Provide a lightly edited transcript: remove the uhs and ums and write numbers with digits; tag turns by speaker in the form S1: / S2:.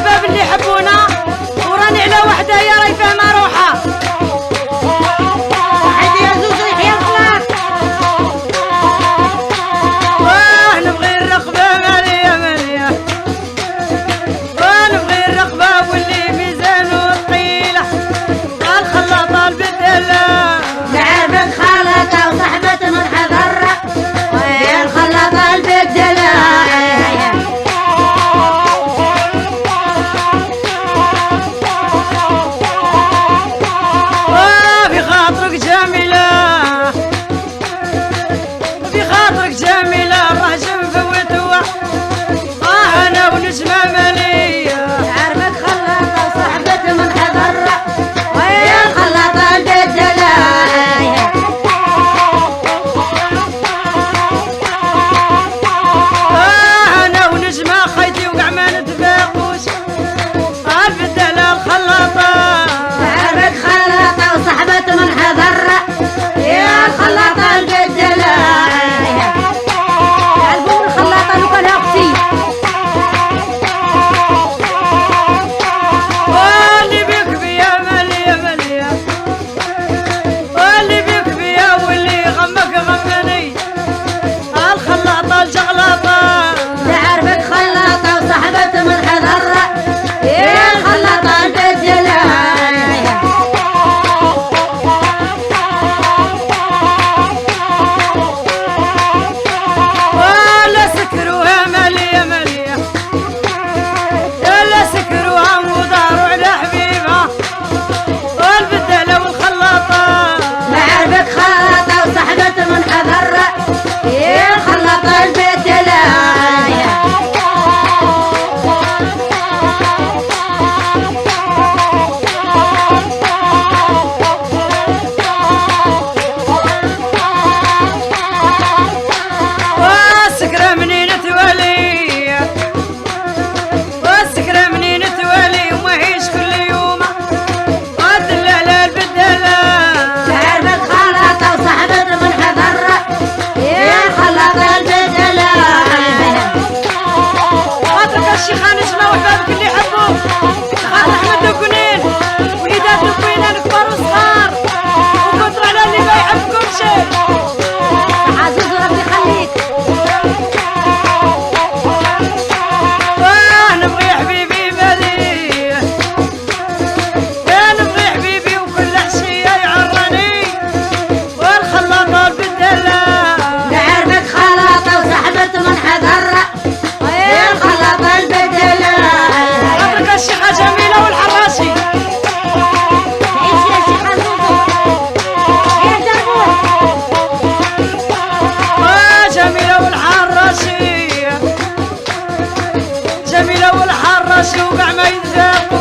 S1: الاحباب اللي يحبونا وراني على وحده يا راي فاهمه روحها.
S2: عادي يا زوزو يحيى الخلاط.
S1: نبغي الرقبه ماليه ماليه، نبغي الرقبه واللي ميزانه ثقيله، الخلاطه البدله
S2: تعرفك خلاطه وصاحبة من حضره، ويا الخلاطه البدله.
S1: بخاطرك جميله بخاطرك جميله راه جنفوتوا انا ونجمه ماليه.
S2: تعرفك خلاطه وصاحبة من حضره، ويا الخلاطه البدله.
S1: انا ونجمه خيتي وكاع ما نتفاقوش، البدله الخلاطه.
S2: تعرفك خلاطه وصاحبة من حضره، يا الخلاطه البدله. تعرفون الخلاطه لو كان اختي.
S1: واللي بيك بيا ماليه ماليه، واللي بيك بيا واللي غمك غمني، الخلاطه الجغلاطه.
S2: تعرفك خلاطه وصاحبة من حضره، يا الخلاطه البدله.
S1: ولا سكروها ماليه ماليه، ولا سكروها وداروا على حبيبها، والبدله والخلاطه.
S2: تعرفك خلاطه وصاحبة من حضره، يا الخلاطه البدله.
S1: والسكرة منين توالي، والسكرة منين توالي وما هيش كل يوم، والدلالة البدالة.
S2: تعرفك خلاطه وصاحبة من حضره، يا الخلاطه البدله.
S1: خاطرك الشيخة نجمة وحبابك اللي يحبوك، خاطر أحمد دوكنين وليدات دوكنين الكبار وصغار، وكثروا على اللي ما يحبكمش.
S2: عزوز ربي يخليك.
S1: نبغي حبيبي ماليه، نبغي حبيبي وكل عشية يعرني، والخلاطة البدالة.
S2: تعرفك خلاطه وصاحبة من حضره، يا الخلاطه البدله.
S1: خاطرك الشيخة جميلة والحراشي،
S2: تعيش يا شيخ عزوزو. يا دربوح.
S1: جميلة والحراشي، جميلة والحراشي وكاع ما يتذاقوا.